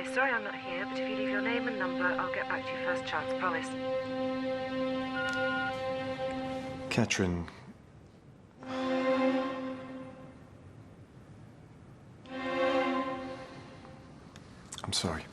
Hi, sorry I'm not here, but if you leave your name and number, I'll get back to you first chance, promise. Katrin. I'm sorry.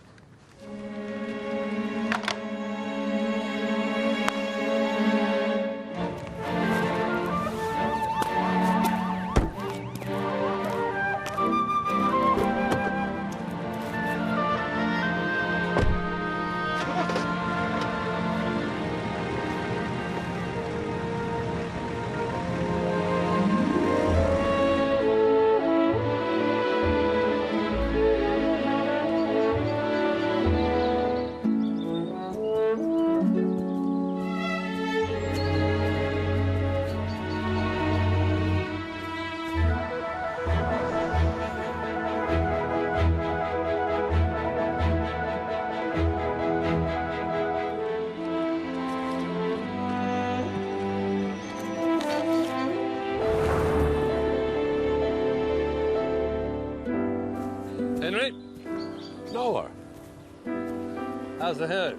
Henry? Noah. How's the herd?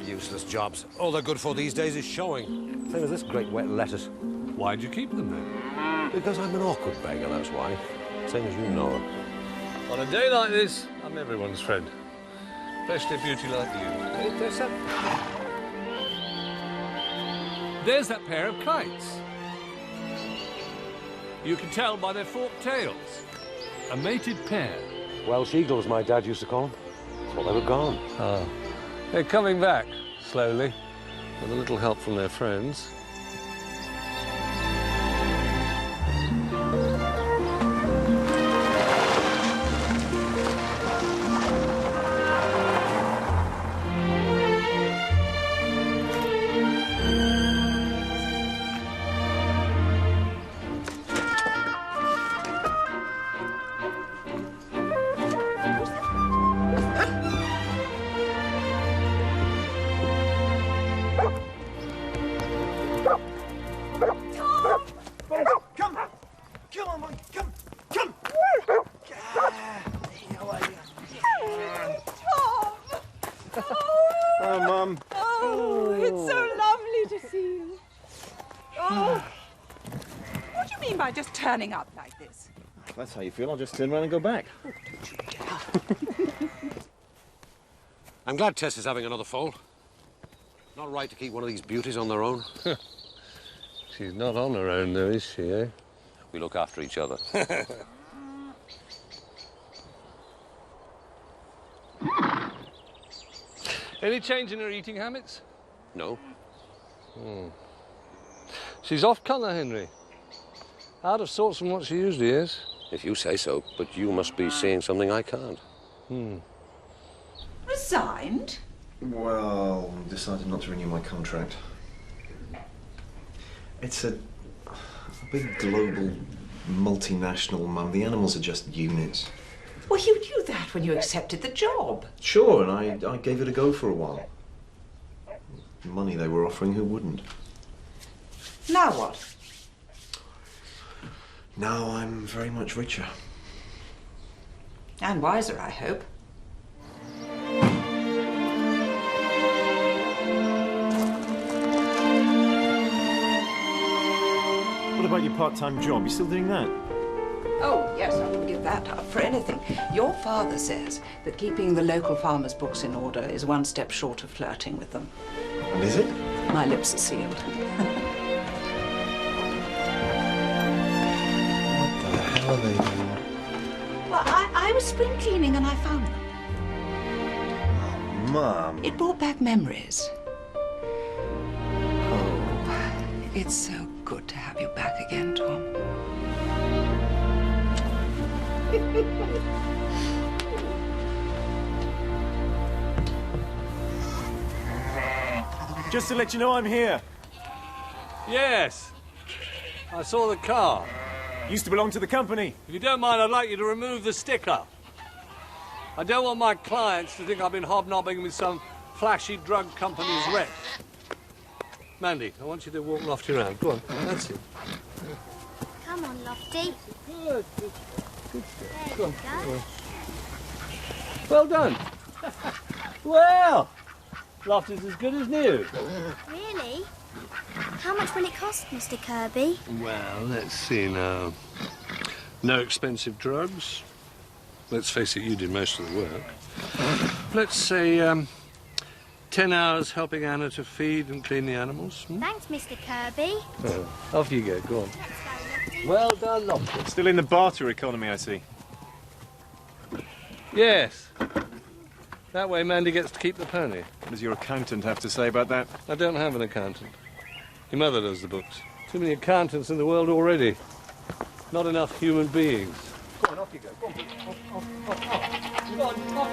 Useless jobs. All they're good for these days is showing. Same as this great wet lettuce. Why'd you keep them then? Because I'm an awkward beggar, that's why. Same as you, Noah. On a day like this, I'm everyone's friend. Especially a beauty like you. Hey, Tessa. There's that pair of kites. You can tell by their forked tails. A mated pair. Welsh eagles, my dad used to call them. Thought they were gone. Ah. They're coming back, slowly, with a little help from their friends. Oh, Mum. Oh, it's so lovely to see you. Oh, what do you mean by just turning up like this? If that's how you feel, I'll just turn around and go back. Oh, don't you dare. I'm glad Tess is having another foal. Not right to keep one of these beauties on their own. She's not on her own, though, is she, eh? We look after each other. Any change in her eating habits? No. She's off colour, Henry. Out of sorts from what she usually is. If you say so, but you must be seeing something I can't. Resigned? Well, decided not to renew my contract. It's a big global multinational, Mum. The animals are just units. Well, you knew that when you accepted the job. Sure, and I gave it a go for a while. The money they were offering, who wouldn't? Now what? Now I'm very much richer. And wiser, I hope. What about your part-time job? You still doing that? Oh, yes, I wouldn't give that up for anything. Your father says that keeping the local farmers' books in order is one step short of flirting with them. And is it? My lips are sealed. What the hell are they doing? Well, I was spring cleaning and I found them. Oh, Mum. It brought back memories. Oh, it's so good to have you back again, Tom. Just to let you know I'm here. Yes. I saw the car. Used to belong to the company. If you don't mind, I'd like you to remove the sticker. I don't want my clients to think I've been hobnobbing with some flashy drug company's rep. Mandy, I want you to walk Lofty around. Go on, that's it. Come on, Lofty. Good. There Go you on. go. Well done. Well, loft is as good as new. Really? How much will it cost, Mr. Kirby? Well, let's see now. No expensive drugs. Let's face it, you did most of the work. Let's say 10 hours helping Anna to feed and clean the animals. Thanks, Mr. Kirby. Off you go, go on. Let's go, Lofty. Well done, Lofty. Still in the barter economy, I see. Yes. That way Mandy gets to keep the pony. What does your accountant have to say about that? I don't have an accountant. Your mother does the books. Too many accountants in the world already. Not enough human beings. Go on, off you go. Go on, off. Go on, off.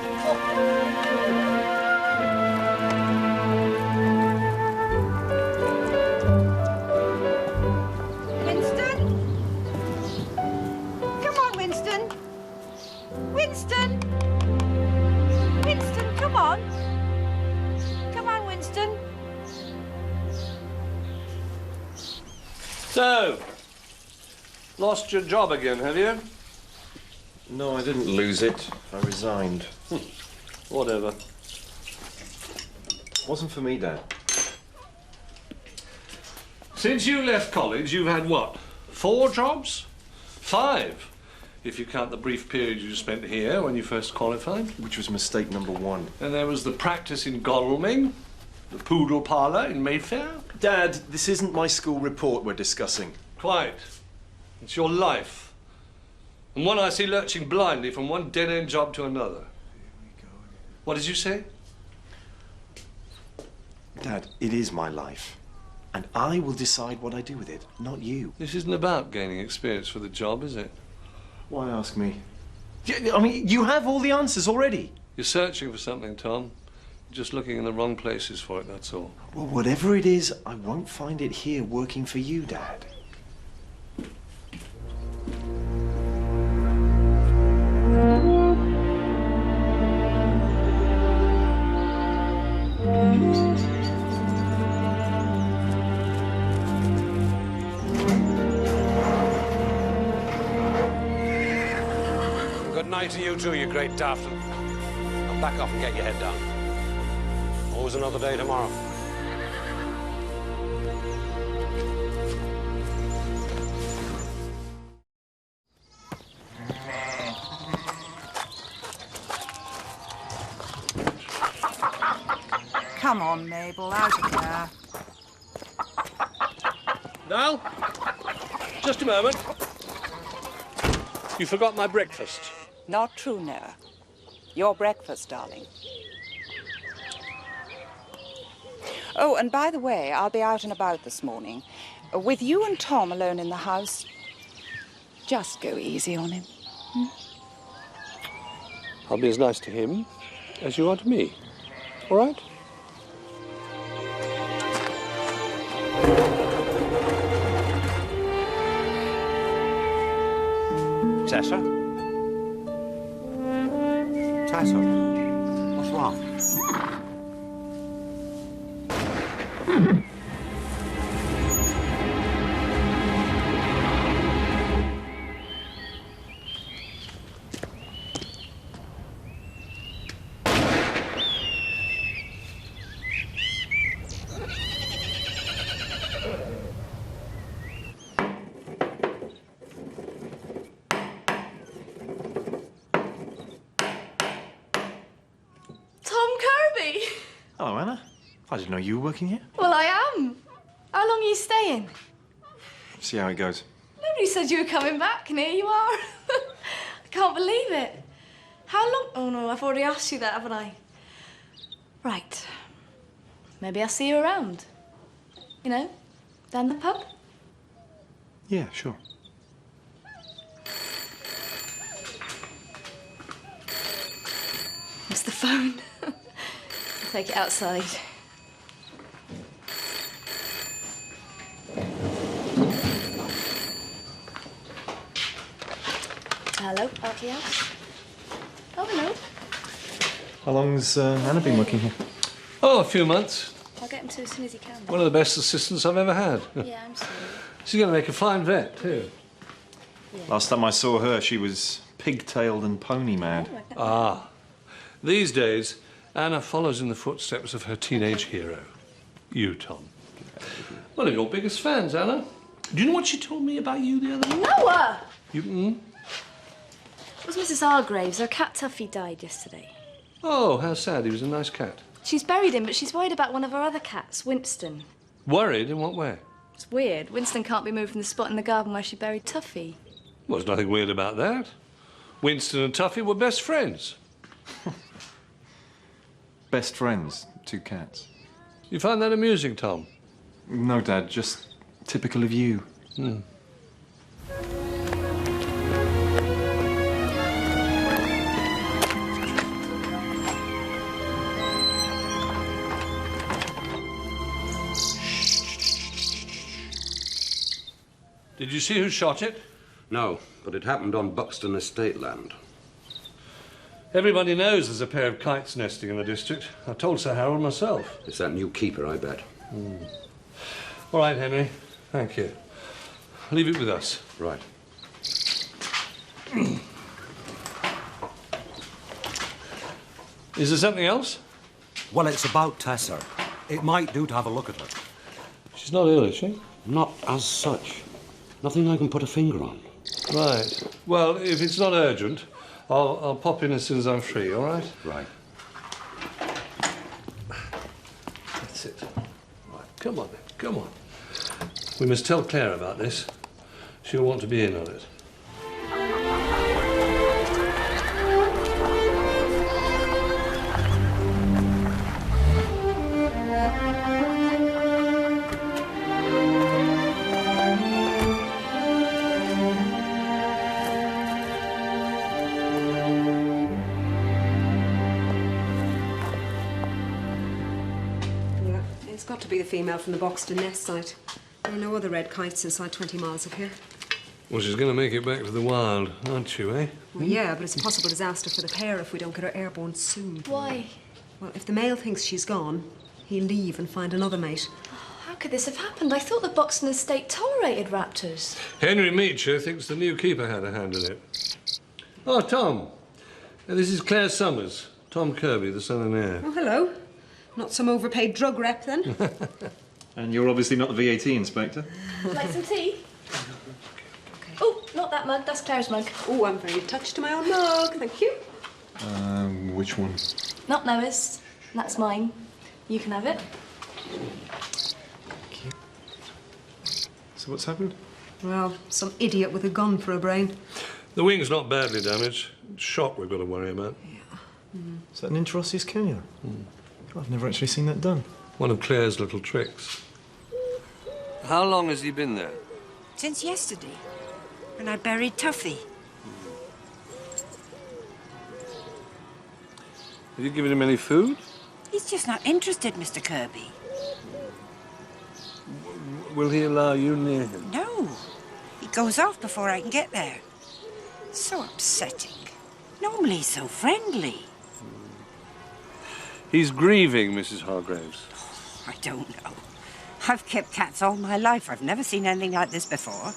Winston! Winston, come on! Come on, Winston. So, lost your job again, have you? No, I didn't lose it. I resigned. Whatever. Wasn't for me, Dad. Since you left college, you've had what? 4 jobs? 5, if you count the brief period you spent here when you first qualified. Which was mistake number 1. And there was the practice in Godalming, the poodle parlour in Mayfair. Dad, this isn't my school report we're discussing. Quite. It's your life. And one I see lurching blindly from one dead-end job to another. What did you say? Dad, it is my life. And I will decide what I do with it, not you. This isn't about gaining experience for the job, is it? Why ask me? I mean, you have all the answers already. You're searching for something, Tom. You're just looking in the wrong places for it, that's all. Well, whatever it is, I won't find it here working for you, Dad. Good night to you too, you great dafton. Now back off and get your head down. Always another day tomorrow. Come on, Mabel, out of there. Now, just a moment. You forgot my breakfast. Not true, Noah. Your breakfast, darling. Oh, and by the way, I'll be out and about this morning. With you and Tom alone in the house, just go easy on him. I'll be as nice to him as you are to me. All right? Tessa? Tessa? What's wrong? Hello, Anna. I didn't know you were working here. Well, I am. How long are you staying? See how it goes. Nobody said you were coming back, and here you are. I can't believe it. How long? Oh, no, I've already asked you that, haven't I? Right. Maybe I'll see you around. You know, down the pub. Yeah, sure. It's the phone. I'll take it outside. Hello, party house. Oh, hello. How long's Anna been working here? Oh, a few months. I'll get him to as soon as he can. One of the best assistants I've ever had. Yeah, I'm sorry. She's going to make a fine vet, too. Last time I saw her, she was pigtailed and pony mad. Ah. These days, Anna follows in the footsteps of her teenage hero, you, Tom. One of your biggest fans, Anna. Do you know what she told me about you the other night? Noah! You, It was Mrs. Hargraves. Her cat Tuffy died yesterday. Oh, how sad. He was a nice cat. She's buried him, but she's worried about one of her other cats, Winston. Worried? In what way? It's weird. Winston can't be moved from the spot in the garden where she buried Tuffy. Well, there's nothing weird about that. Winston and Tuffy were best friends. Best friends, 2 cats. You find that amusing, Tom? No, Dad, just typical of you. Did you see who shot it? No, but it happened on Buxton estate land. Everybody knows there's a pair of kites nesting in the district. I told Sir Harold myself. It's that new keeper, I bet. All right, Henry. Thank you. Leave it with us. Right. Is there something else? Well, it's about Tessa. It might do to have a look at her. She's not ill, is she? Not as such. Nothing I can put a finger on. Right. Well, if it's not urgent, I'll pop in as soon as I'm free, all right? Right. That's it. Right, come on then, come on. We must tell Claire about this. She'll want to be in on it. It's got to be the female from the Boxton nest site. There are no other red kites inside 20 miles of here. Well, she's going to make it back to the wild, aren't you, eh? Well, yeah, but it's a possible disaster for the pair if we don't get her airborne soon. Why? Well, if the male thinks she's gone, he'll leave and find another mate. How could this have happened? I thought the Buxton estate tolerated raptors. Henry Meacher thinks the new keeper had a hand in it. Oh, Tom. This is Claire Summers. Tom Kirby, the son and heir. Oh, hello. Not some overpaid drug rep, then? And you're obviously not the VAT inspector. Like some tea? Oh, not that mug. That's Claire's mug. Oh, I'm very touched to my own mug. Thank you. Which one? Not Noah's. That's mine. You can have it. Thank you. So what's happened? Well, some idiot with a gun for a brain. The wing's not badly damaged. It's shock we've got to worry about. Is that an interosseous cannula? I've never actually seen that done. One of Claire's little tricks. How long has he been there? Since yesterday, when I buried Tuffy. Have you given him any food? He's just not interested, Mr. Kirby. Will he allow you near him? No. He goes off before I can get there. So upsetting. Normally he's so friendly. He's grieving, Mrs. Hargraves. I don't know. I've kept cats all my life. I've never seen anything like this before.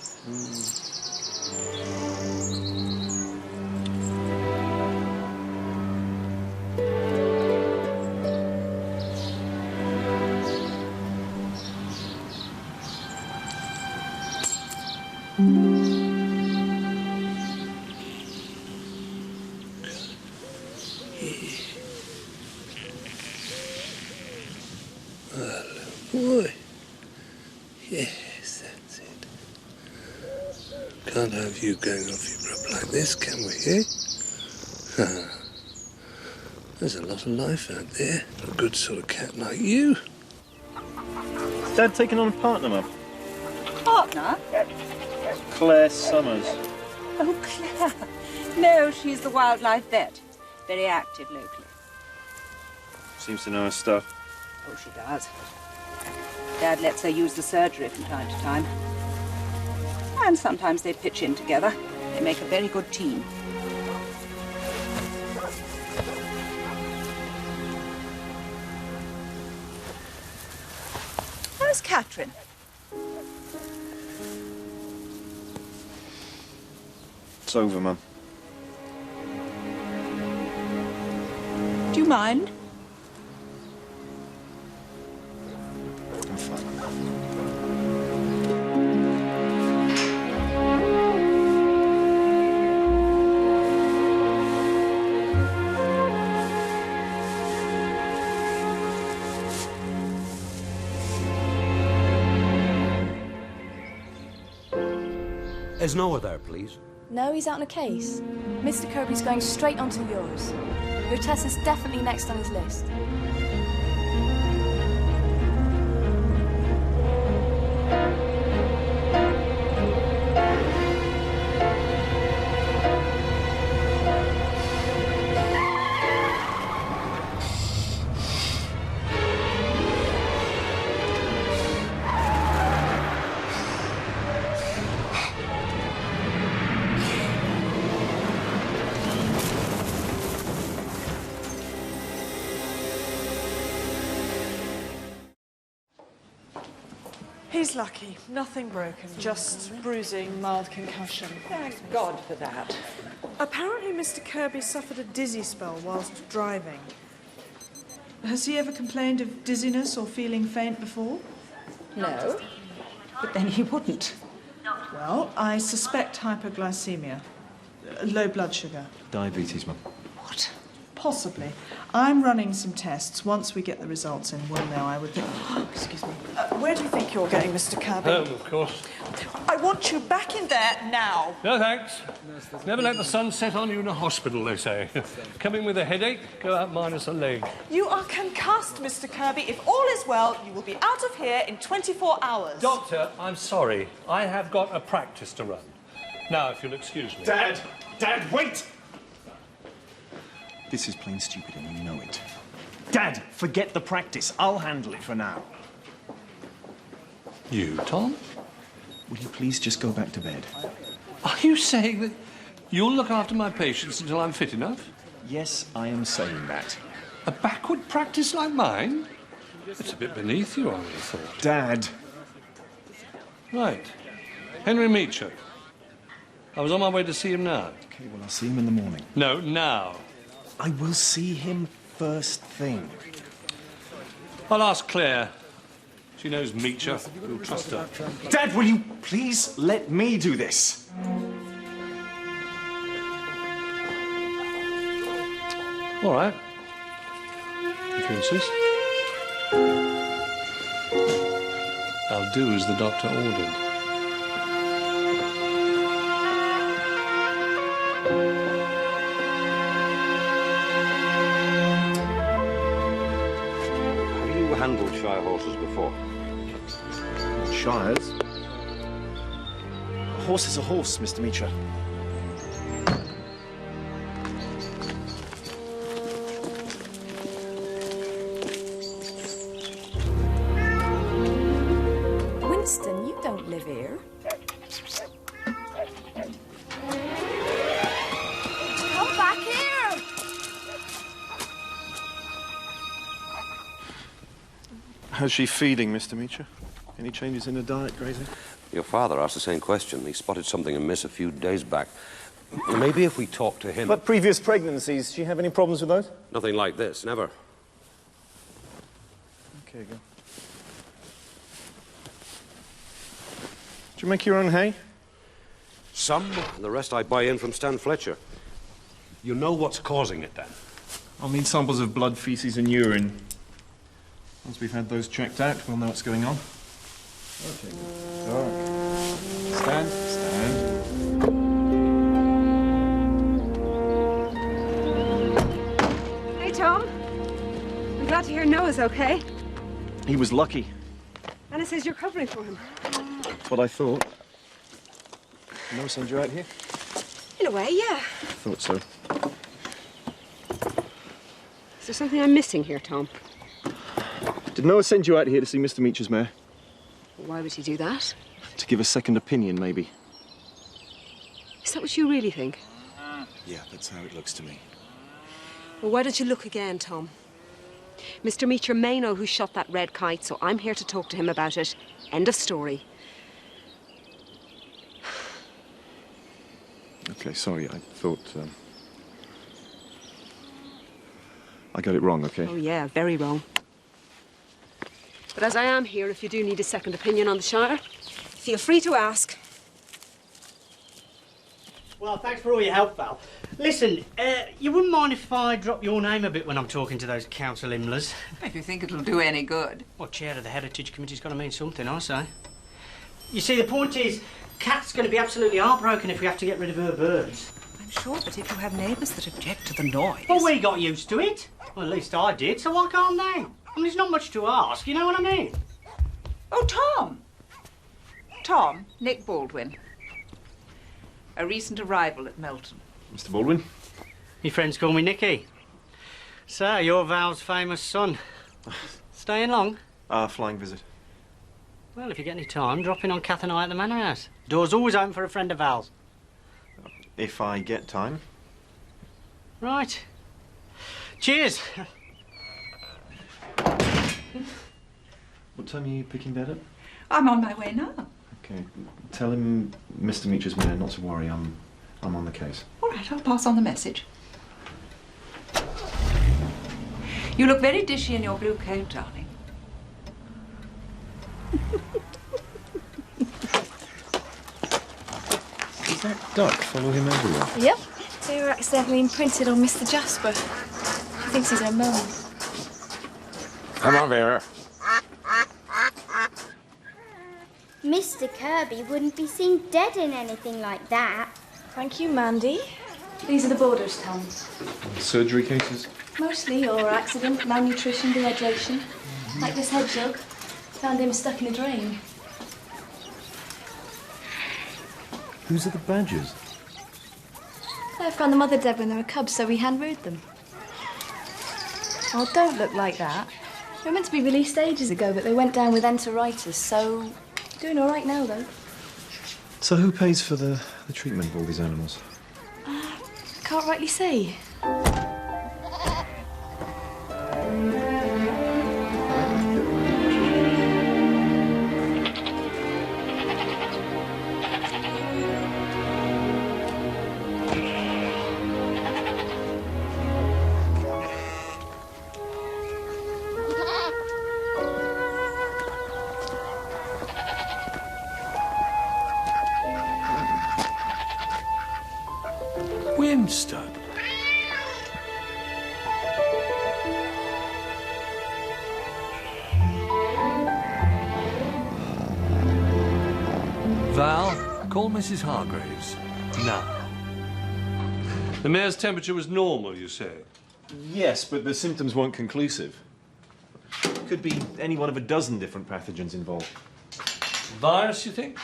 Boy. Yes, that's it. Can't have you going off your grub like this, can we, eh? There's a lot of life out there. A good sort of cat like you. Is Dad taking on a partner, Mum? Partner? Claire Summers. Oh, Claire. No, she's the wildlife vet. Very active locally. Seems to know her stuff. Oh, she does. Dad lets her use the surgery from time to time. And sometimes they pitch in together. They make a very good team. How's Catherine? It's over, Mum. Do you mind? Is Noah there, please? No, he's out in a case. Mr. Kirby's going straight onto yours. Your test is definitely next on his list. He's lucky. Nothing broken, just bruising, mild concussion. Thank God for that. Apparently, Mr. Kirby suffered a dizzy spell whilst driving. Has he ever complained of dizziness or feeling faint before? No, but then he wouldn't. Well, I suspect hypoglycemia. Low blood sugar. Diabetes, Mum. What? Possibly. I'm running some tests. Once we get the results in, we'll know, I would think. Excuse me. Where do you think you're going, Mr. Kirby? Home, of course. I want you back in there now. No, thanks. Never let the sun set on you in a hospital, they say. Coming with a headache, go out minus a leg. You are concussed, Mr. Kirby. If all is well, you will be out of here in 24 hours. Doctor, I'm sorry. I have got a practice to run. Now, if you'll excuse me. Dad! Dad, wait! This is plain stupid and you know it. Dad, forget the practice. I'll handle it for now. You, Tom? Will you please just go back to bed? Are you saying that you'll look after my patients until I'm fit enough? Yes, I am saying that. A backward practice like mine? It's a bit beneath you, I would have thought. Dad! Right. Henry Meacher. I was on my way to see him now. Okay, well, I'll see him in the morning. No, now. I will see him first thing. I'll ask Claire. She knows Meacher. You'll trust her. Dad, will you please let me do this? All right. If you insist. I'll do as the doctor ordered. Handled Shire horses before? Shires? A horse is a horse, Mr. Meacher. Winston, you don't live here. Come back here! How's she feeding, Mr. Meacher? Any changes in her diet, Gracie? Your father asked the same question. He spotted something amiss a few days back. Maybe if we talk to him... But previous pregnancies, does she have any problems with those? Nothing like this, never. Okay, go. Do you make your own hay? Some, and the rest I buy in from Stan Fletcher. You know what's causing it, Dan? I'll need samples of blood, feces and urine. Once we've had those checked out, we'll know what's going on. Okay, good. All right. Stand, stand. Hey, Tom. I'm glad to hear Noah's okay. He was lucky. Anna says you're covering for him. That's what I thought. Noah send you out here? In a way, yeah. Thought so. Is there something I'm missing here, Tom? Did Noah send you out here to see Mr. Meacher's mare? Why would he do that? To give a second opinion, maybe. Is that what you really think? Yeah, that's how it looks to me. Well, why don't you look again, Tom? Mr. Meacher may know who shot that red kite, so I'm here to talk to him about it. End of story. Okay, sorry, I thought... I got it wrong, okay? Oh, yeah, very wrong. But as I am here, if you do need a second opinion on the Shire, feel free to ask. Well, thanks for all your help, Val. Listen, you wouldn't mind if I drop your name a bit when I'm talking to those council imlers? If you think it'll do any good. Well, chair of the Heritage Committee's got to mean something, I say. You see, the point is, Kat's going to be absolutely heartbroken if we have to get rid of her birds. I'm sure, but if you have neighbours that object to the noise... Well, we got used to it. Well, at least I did, so why can't they? I mean, there's not much to ask, you know what I mean? Oh, Tom! Tom, Nick Baldwin. A recent arrival at Melton. Mr. Baldwin? Your friends call me Nicky. So, you're Val's famous son. Staying long? Flying visit. Well, if you get any time, drop in on Kath and I at the Manor House. Door's always open for a friend of Val's. If I get time. Right. Cheers. What time are you picking Dad up? I'm on my way now. Okay. Tell him Mr. Meacher's mayor not to worry. I'm on the case. All right, I'll pass on the message. You look very dishy in your blue coat, darling. Does that duck follow him everywhere? Yep. They were accidentally imprinted on Mr. Jasper. He thinks he's a gnome. Come on, Vera. Mr. Kirby wouldn't be seen dead in anything like that. Thank you, Mandy. These are the borders, Tom. Surgery cases? Mostly, or accident, malnutrition, dehydration. Like this hedgehog. Found him stuck in a drain. Whose are the badgers? I found the mother dead when they were cubs, so we hand-reared them. Oh, don't look like that. They were meant to be released ages ago, but they went down with enteritis, so... Doing all right now, though. So who pays for the treatment of all these animals? Can't rightly say. Winston. Val, call Mrs. Hargraves. Now. The mare's temperature was normal, you say? Yes, but the symptoms weren't conclusive. Could be any one of a dozen different pathogens involved. Virus, you think?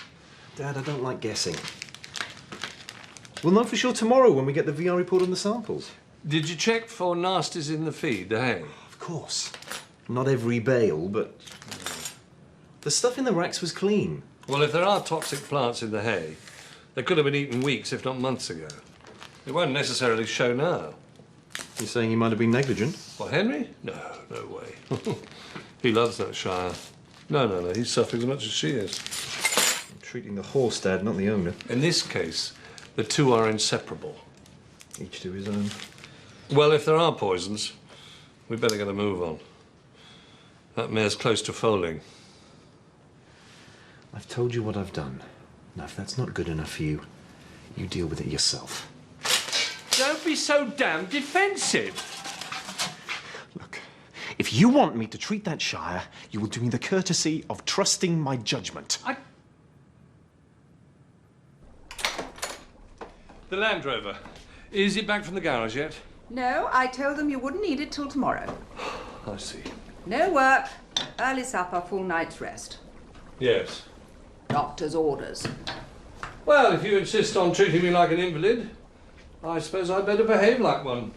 Dad, I don't like guessing. We'll know for sure tomorrow when we get the VR report on the samples. Did you check for nasties in the feed, the hay? Of course. Not every bale, but... The stuff in the racks was clean. Well, if there are toxic plants in the hay, they could have been eaten weeks, if not months ago. It won't necessarily show now. You're saying he might have been negligent? What, Henry? No, no way. He loves that Shire. No, he's suffering as much as she is. I'm treating the horse, Dad, not the owner. In this case, the two are inseparable. Each to his own. Well, if there are poisons, we'd better get a move on. That mare's close to foaling. I've told you what I've done. Now, if that's not good enough for you, you deal with it yourself. Don't be so damn defensive. Look, if you want me to treat that Shire, you will do me the courtesy of trusting my judgment. The Land Rover. Is it back from the garage yet? No, I told them you wouldn't need it till tomorrow. I see. No work. Early supper, full night's rest. Yes. Doctor's orders. Well, if you insist on treating me like an invalid, I suppose I'd better behave like one.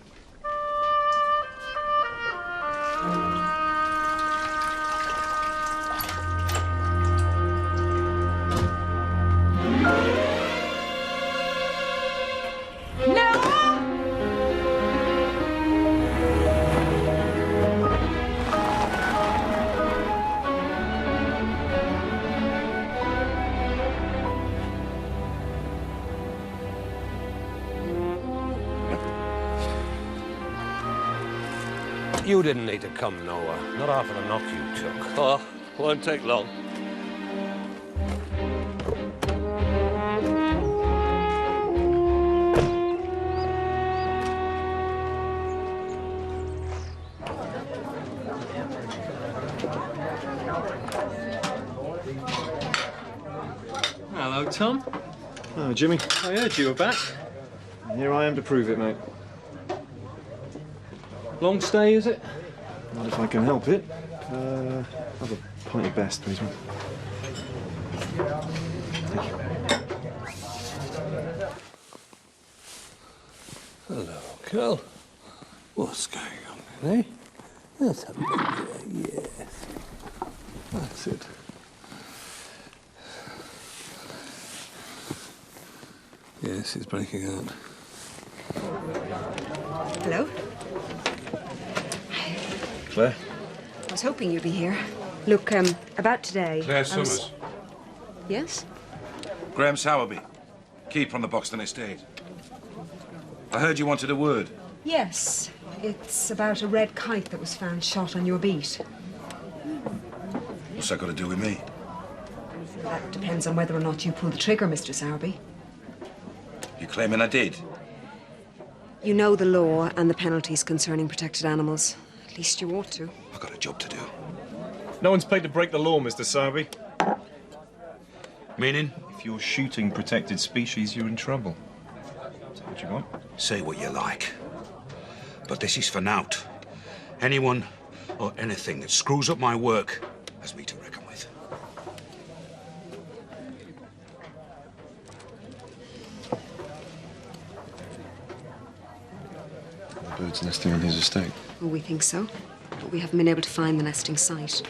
You didn't need to come, Noah. Not after the knock you took. Oh, won't take long. Hello, Tom. Oh, Jimmy. I heard you were back. And here I am to prove it, mate. Long stay, is it? Not if I can help it. Have a pint of best, please, mate. Thank you. Hello, Carl. What's going on, eh? Let's have a look here. Yes. That's it. Yes, it's breaking out. Hello? Claire? I was hoping you'd be here. Look, about today... Claire Summers. Yes? Graham Sowerby, keeper on the Boxton estate. I heard you wanted a word. Yes. It's about a red kite that was found shot on your beat. What's that got to do with me? That depends on whether or not you pull the trigger, Mr. Sowerby. You claiming I did? You know the law and the penalties concerning protected animals. At least you ought to. I've got a job to do. No one's paid to break the law, Mr. Sowerby. Meaning? If you're shooting protected species, you're in trouble. Is that what you want? Say what you like. But this is for nought. Anyone or anything that screws up my work has me to reckon with. The bird's nesting on his estate. Well, we think so. But we haven't been able to find the nesting site.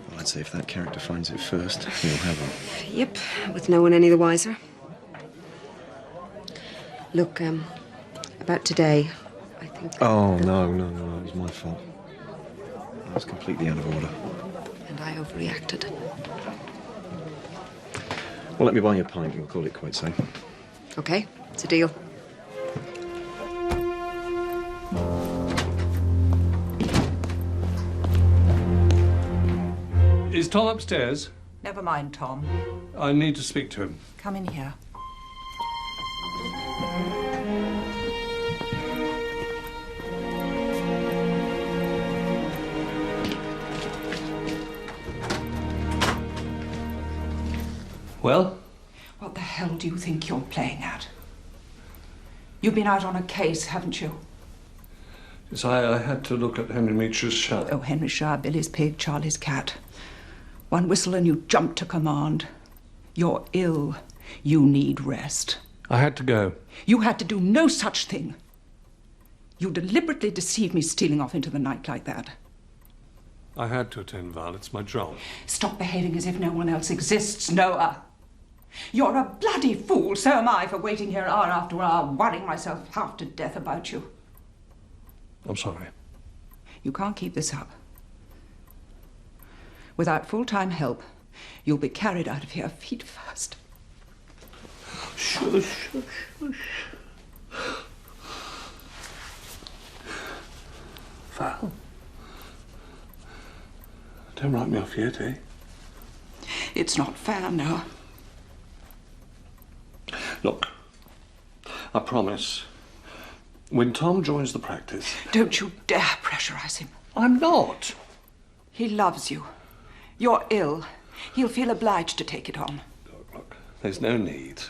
Well, I'd say if that character finds it first, he'll have her. Yep, with no one any the wiser. Look, about today, I think... Oh, no, it was my fault. I was completely out of order. And I overreacted. Well, let me buy you a pint and we'll call it quits, eh? Okay, it's a deal. Is Tom upstairs? Never mind, Tom. I need to speak to him. Come in here. Well? What the hell do you think you're playing at? You've been out on a case, haven't you? Yes, I had to look at Henry Meacher's shop. Oh, Henry Shire, Billy's pig, Charlie's cat. One whistle and you jump to command. You're ill. You need rest. I had to go. You had to do no such thing. You deliberately deceived me stealing off into the night like that. I had to attend, Val. It's my job. Stop behaving as if no one else exists, Noah. You're a bloody fool, so am I, for waiting here hour after hour, worrying myself half to death about you. I'm sorry. You can't keep this up. Without full-time help, you'll be carried out of here feet first. Shush, shush, shush. Val? Don't write me off yet, eh? It's not fair, Noah. Look, I promise, when Tom joins the practice... Don't you dare pressurize him. I'm not. He loves you. You're ill. He'll feel obliged to take it on. Look, there's no need.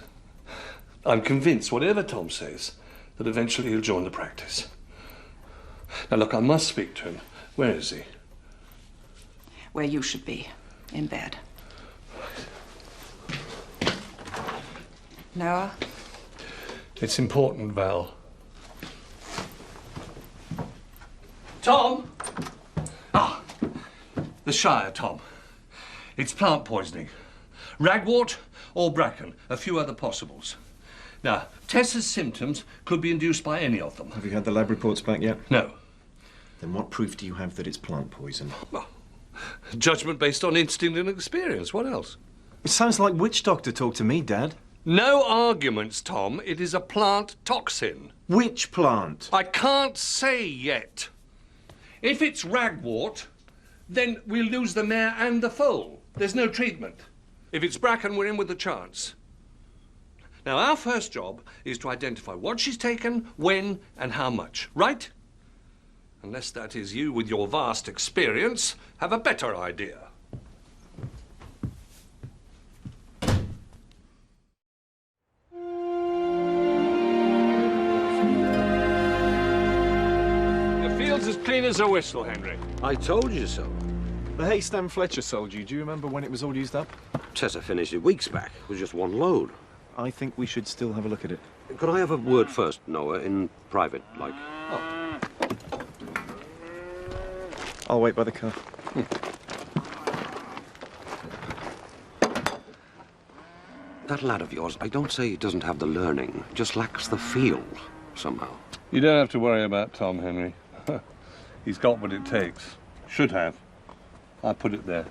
I'm convinced, whatever Tom says, that eventually he'll join the practice. Now, look, I must speak to him. Where is he? Where you should be, in bed. Noah? It's important, Val. Tom! Ah, the Shire, Tom. It's plant poisoning. Ragwort or bracken, a few other possibles. Now, Tessa's symptoms could be induced by any of them. Have you had the lab reports back yet? No. Then what proof do you have that it's plant poison? Well, judgment based on instinct and experience. What else? It sounds like witch doctor talk to me, Dad. No arguments, Tom. It is a plant toxin. Which plant? I can't say yet. If it's ragwort, then we'll lose the mare and the foal. There's no treatment. If it's bracken, we're in with a chance. Now, our first job is to identify what she's taken, when, and how much, right? Unless that is you, with your vast experience, have a better idea. as a whistle, Henry. I told you so. The hay Stan Fletcher sold you, do you remember when it was all used up? Tessa finished it weeks back. It was just one load. I think we should still have a look at it. Could I have a word first, Noah, in private, like? Oh. I'll wait by the car. That lad of yours, I don't say he doesn't have the learning, just lacks the feel, somehow. You don't have to worry about Tom, Henry. He's got what it takes. Should have. I put it there.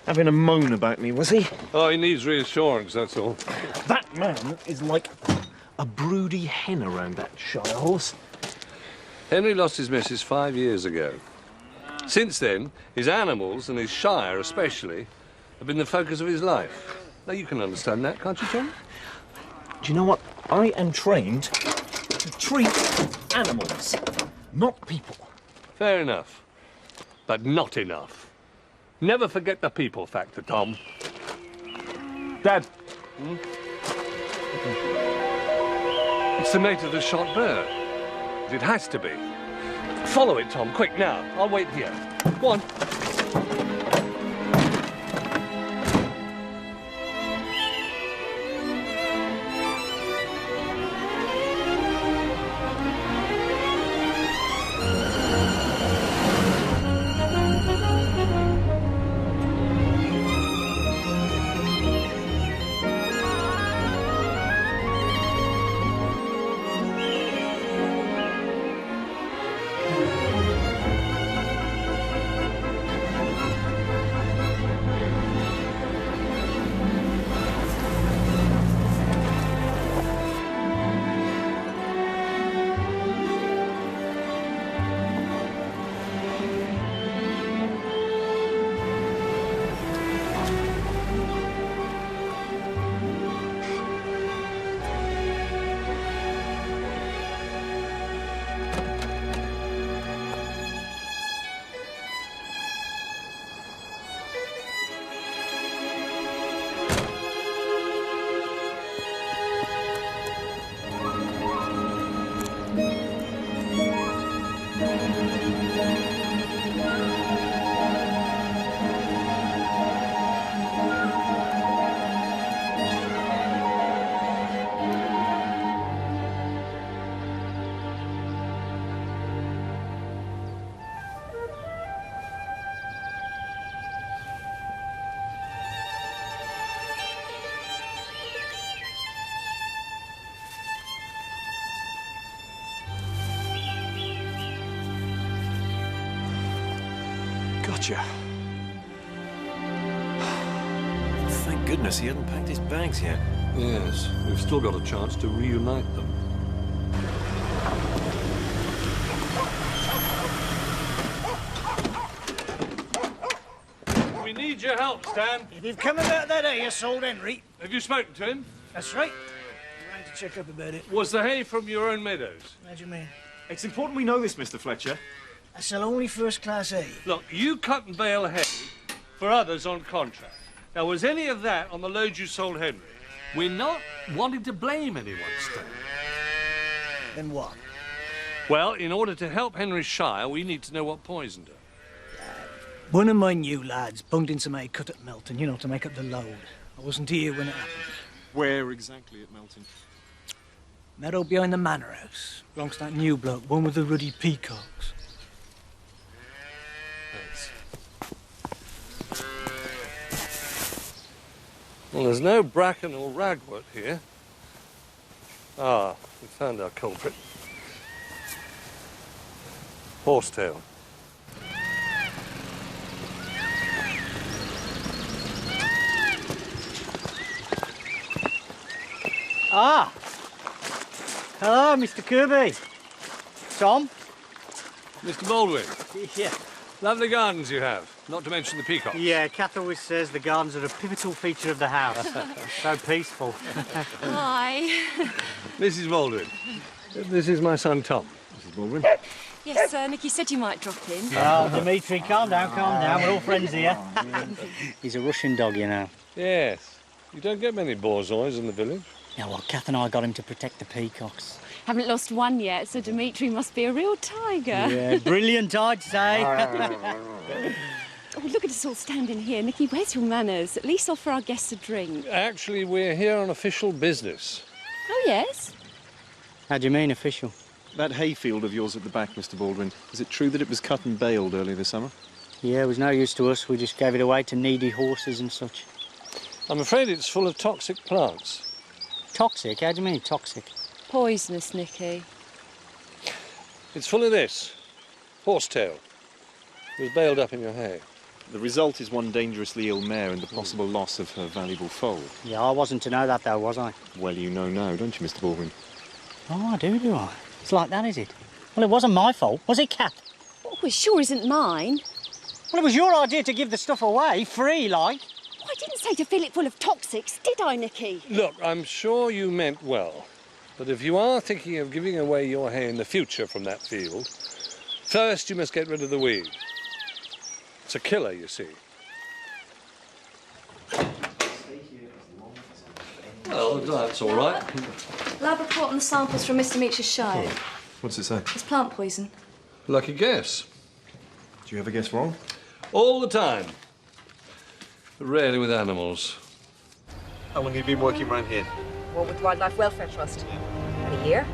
Having a moan about me, was he? Oh, he needs reassurance, that's all. That man is like a broody hen around that shire horse. Henry lost his missus 5 years ago. Since then, his animals, and his shire especially, have been the focus of his life. Now, you can understand that, can't you, Tom? Do you know what? I am trained to treat animals, not people. Fair enough. But not enough. Never forget the people factor, Tom. Dad. It's the mate of the shot bird. It has to be. Follow it, Tom, quick, now. I'll wait here. Go on. Gotcha. Thank goodness he hadn't packed his bags yet. Yes, we've still got a chance to reunite them. We need your help, Stan. If you've come about that hay you sold Henry. Have you spoken to him? That's right. I rang to check up about it. Was the hay from your own meadows? How do you mean? It's important we know this, Mr. Fletcher. I sell only first-class hay. Look, you cut and bale hay for others on contract. Now, was any of that on the load you sold Henry? We're not wanting to blame anyone, Stan. Then what? Well, in order to help Henry's shire, we need to know what poisoned her. One of my new lads bunged in some hay cut at Melton, you know, to make up the load. I wasn't here when it happened. Where exactly at Melton? Meadow behind the manor house. Belongs to that new bloke, one with the ruddy peacocks. Well, there's no bracken or ragwort here. Ah, we found our culprit. Horsetail. Ah! Hello, Mr. Kirby. Tom? Mr. Baldwin. Yeah. Lovely gardens you have, not to mention the peacocks. Yeah, Kath always says the gardens are a pivotal feature of the house. So peaceful. Hi. Mrs. Baldwin, this is my son Tom. Mrs. Baldwin. Yes, Nicky said you might drop in. Oh, Dimitri, calm down, calm down. We're all friends here. He's a Russian dog, you know. Yes. You don't get many borzois in the village. Yeah, well, Kath and I got him to protect the peacocks. Haven't lost one yet, so Dimitri must be a real tiger. Yeah, brilliant, I'd say. Oh, look at us all standing here. Nicky, where's your manners? At least offer our guests a drink. Actually, we're here on official business. Oh, yes? How do you mean, official? That hayfield of yours at the back, Mr. Baldwin, is it true that it was cut and baled earlier this summer? Yeah, it was no use to us. We just gave it away to needy horses and such. I'm afraid it's full of toxic plants. Toxic? How do you mean, toxic? Poisonous, Nicky. It's full of this. Horsetail. It was baled up in your hay. The result is one dangerously ill mare and the possible loss of her valuable foal. Yeah, I wasn't to know that, though, was I? Well, you know now, don't you, Mr. Baldwin? Oh, I do I? It's like that, is it? Well, it wasn't my fault, was it, Kath? Oh, it sure isn't mine. Well, it was your idea to give the stuff away, free, like. Well, I didn't say to fill it full of toxics, did I, Nicky? Look, I'm sure you meant well. But if you are thinking of giving away your hay in the future from that field, first you must get rid of the weed. It's a killer, you see. Well, that's all right. Lab report on the samples from Mr. Meach's show. What's it say? It's plant poison. Lucky guess. Do you ever guess wrong? All the time. But rarely with animals. How long have you been working around here? Well, with Wildlife Welfare Trust. About a year.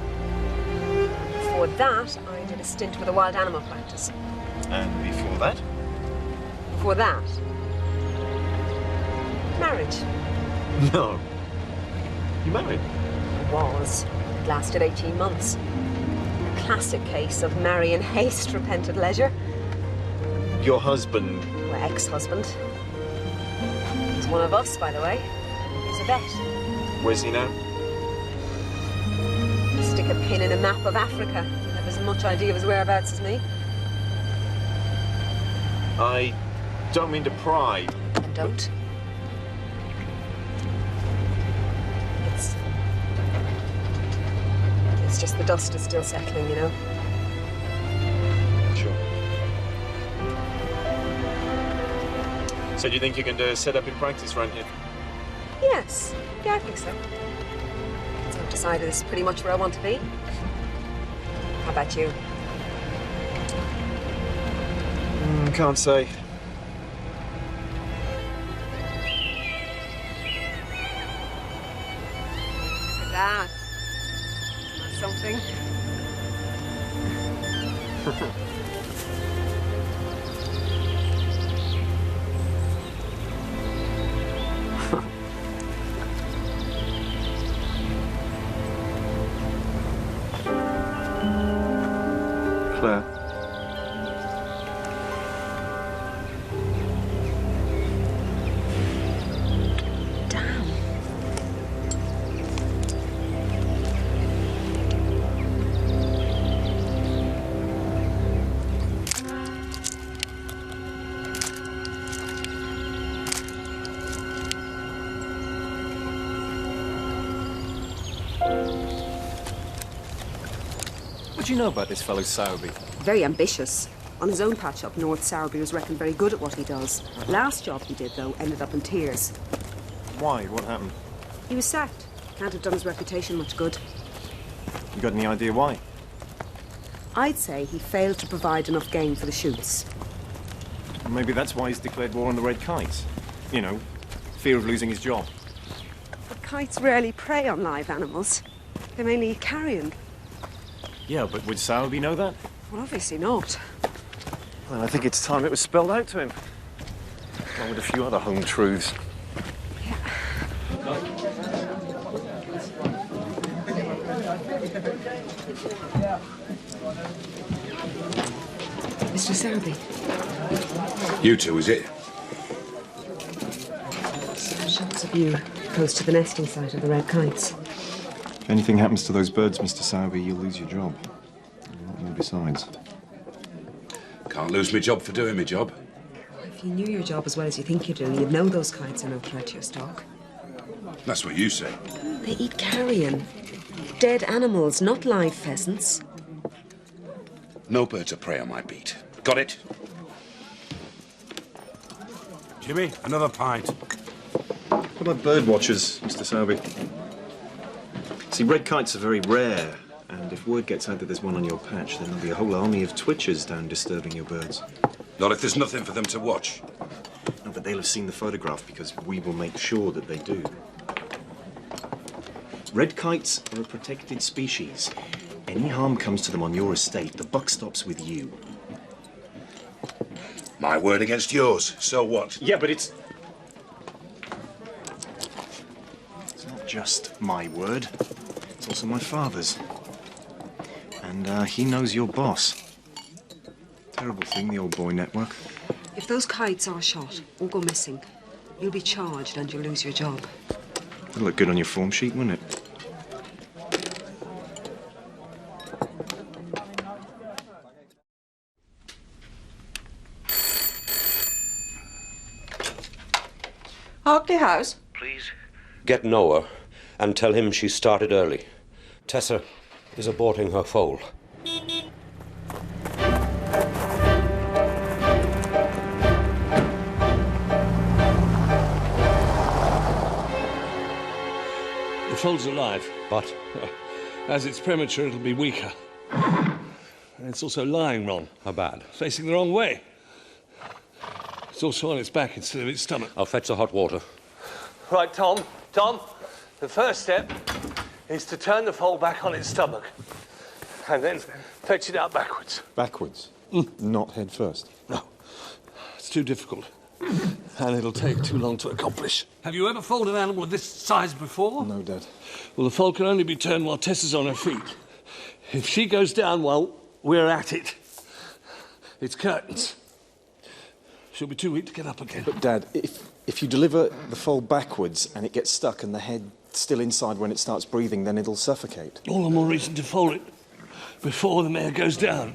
Before that, I did a stint with a wild animal practice. And before that? Before that, marriage. No. You married? I was. It lasted 18 months. A classic case of marry in haste, repent at leisure. Your husband? Well, ex-husband. He's one of us, by the way. He's a vet. Where's he now? Stick a pin in a map of Africa. He'll have as much idea of his whereabouts as me. I don't mean to pry. Don't. It's just the dust is still settling, you know. Sure. So do you think you can set up in practice around here? Yes. Yeah, I think so. So I've decided this is pretty much where I want to be. How about you? Can't say. That. Something. Claire. What do you know about this fellow Sowerby? Very ambitious. On his own patch up north, Sowerby was reckoned very good at what he does. Last job he did, though, ended up in tears. Why? What happened? He was sacked. Can't have done his reputation much good. You got any idea why? I'd say he failed to provide enough game for the shoots. Well, maybe that's why he's declared war on the red kites. You know, fear of losing his job. But kites rarely prey on live animals. They mainly eat carrion. Yeah, but would Sowerby know that? Well, obviously not. Well, I think it's time it was spelled out to him. Along with a few other home truths. Mr. Sowerby. You two, is it? Shots of you close to the nesting site of the red kites. If anything happens to those birds, Mr. Sowerby, you'll lose your job. And a lot more besides. Can't lose my job for doing my job. If you knew your job as well as you think you do, you'd know those kites are no threat to your stock. That's what you say. They eat carrion. Dead animals, not live pheasants. No birds of prey on my beat. Got it? Jimmy, another pint. What about bird watchers, Mr. Sowerby? See, red kites are very rare, and if word gets out that there's one on your patch, then there'll be a whole army of twitchers down disturbing your birds. Not if there's nothing for them to watch. No, but they'll have seen the photograph because we will make sure that they do. Red kites are a protected species. Any harm comes to them on your estate, the buck stops with you. My word against yours, so what? Yeah, but it's not just my word, it's also my father's. And he knows your boss. Terrible thing, the old boy network. If those kites are shot or go missing, you'll be charged and you'll lose your job. It'll look good on your form sheet, wouldn't it? Hartley House? Please. Get Noah and tell him she started early. Tessa is aborting her foal. The foal's alive. But? As it's premature, it'll be weaker. And it's also lying wrong. How bad? Facing the wrong way. It's also on its back instead of its stomach. I'll fetch the hot water. Right, Tom, the first step is to turn the foal back on its stomach. And then fetch it out backwards. Backwards? Not head first? No. It's too difficult. And it'll take too long to accomplish. Have you ever foaled an animal of this size before? No, Dad. Well, the foal can only be turned while Tessa's on her feet. If she goes down while we're at it, it's curtains. She'll be too weak to get up again. But, Dad, if you deliver the foal backwards and it gets stuck and the head still inside when it starts breathing, then it'll suffocate. All the more reason to foal it before the mare goes down.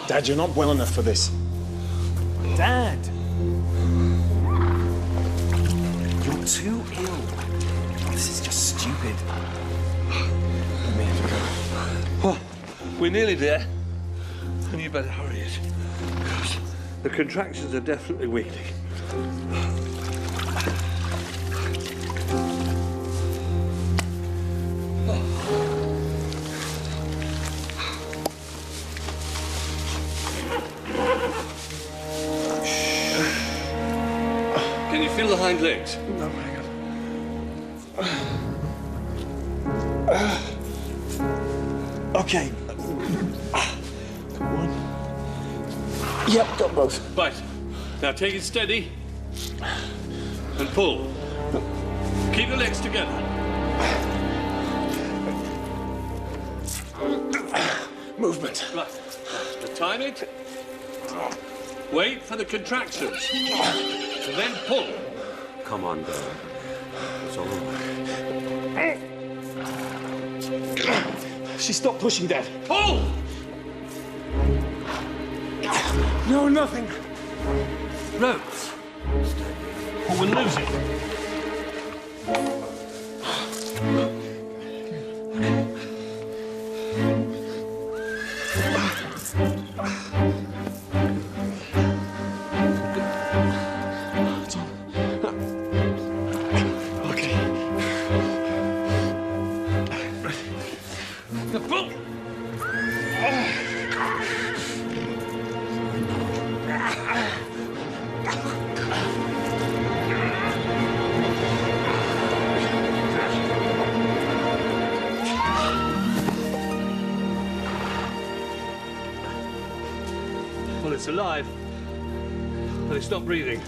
Dad, you're not well enough for this. Dad! You're too ill. This is just stupid. Let me have a go. Well, we're nearly there. And you better hurry it. Because the contractions are definitely weakening. Can you feel the hind legs? No, hang on. Okay. One. Yep, got both. Right. Now take it steady and pull. Keep the legs together. Movement. Right. Now time it. Wait for the contractions. And then pull. Come on, Dad. It's all right. She stopped pushing, Dad. Pull! No, nothing. Ropes. Or we'll lose it. Well, it's alive, but it's not breathing.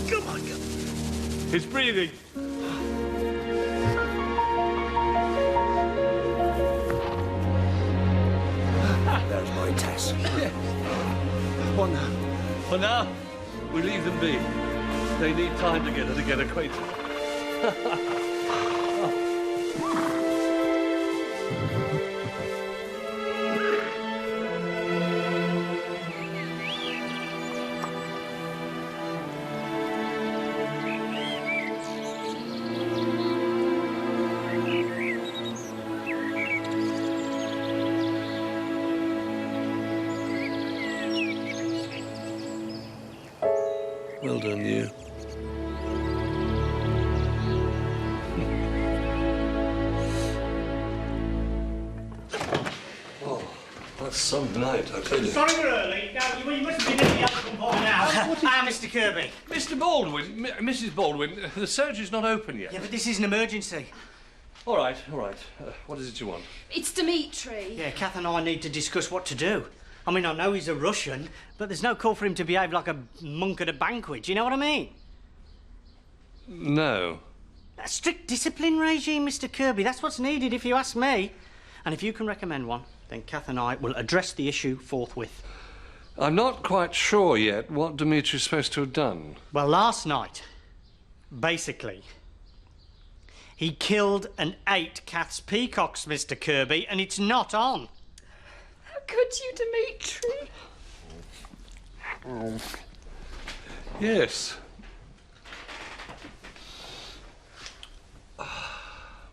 Come on, go. It's breathing. There's my Tess. What now? Well, now, we leave them be. They need time together to get acquainted. Well done, you. Oh, that's some night, I tell you. Sorry we're early. No, you must have been in the other by now. Mr. Kirby. Mr. Baldwin, Mrs. Baldwin, the surgery's not open yet. Yeah, but this is an emergency. All right, all right. What is it you want? It's Dimitri. Yeah, Kath and I need to discuss what to do. I mean, I know he's a Russian, but there's no call for him to behave like a monk at a banquet. Do you know what I mean? No. A strict discipline regime, Mr. Kirby. That's what's needed, if you ask me. And if you can recommend one, then Kath and I will address the issue forthwith. I'm not quite sure yet what Dimitri's supposed to have done. Well, last night, basically, he killed and ate Kath's peacocks, Mr. Kirby, and it's not on. How could you, Dimitri? Yes.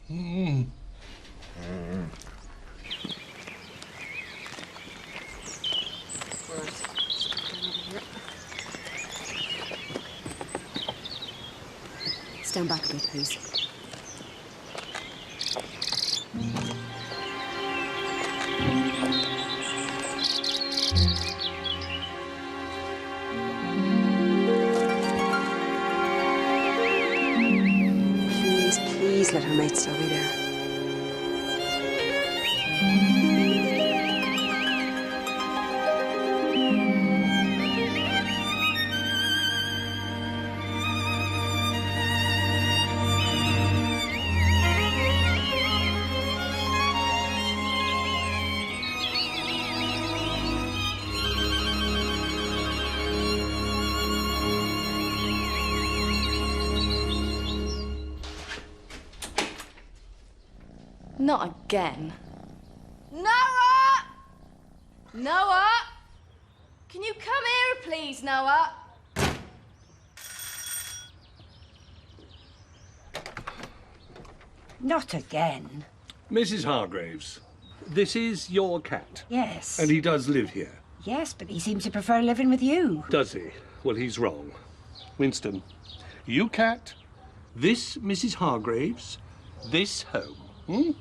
Mm. Stand back a bit, please. Please let her mate still be there. Not again. Noah! Noah! Can you come here, please, Noah? Not again. Mrs. Hargraves, this is your cat. Yes. And he does live here. Yes, but he seems to prefer living with you. Does he? Well, he's wrong. Winston, you cat, this Mrs. Hargraves, this home. Hmm?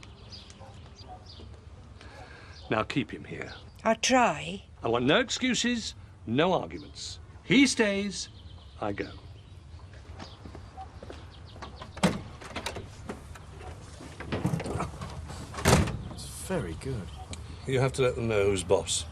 Now keep him here. I'll try. I want no excuses, no arguments. He stays, I go. It's very good. You have to let them know who's boss.